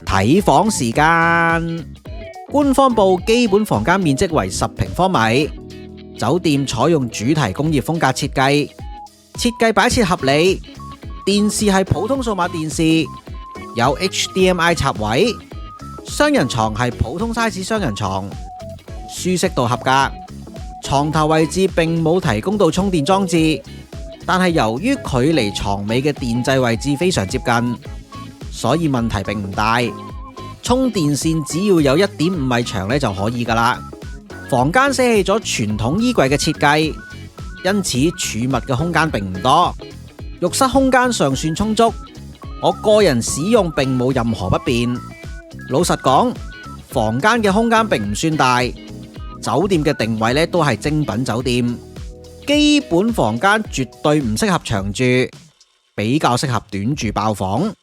睇房時間，官方報基本房間面積為10平方米，酒店採用主題工業風格設計，設計擺設合理，電視係普通數碼電視，有 HDMI 插位，雙人床係普通 size 雙人床，舒適度合格，床頭位置並冇提供到充電裝置，但係由於距離床尾嘅電掣位置非常接近，所以問題並唔大。充電線只要有1.5米長就可以㗎喇。房間捨棄咗傳統衣櫃嘅設計，因此儲物嘅空間並唔多。浴室空間尚算充足，我個人使用並冇任何不便。老實講，房間嘅空間並唔算大，酒店嘅定位都係精品酒店。基本房間絕對唔適合長住，比較適合短住爆房。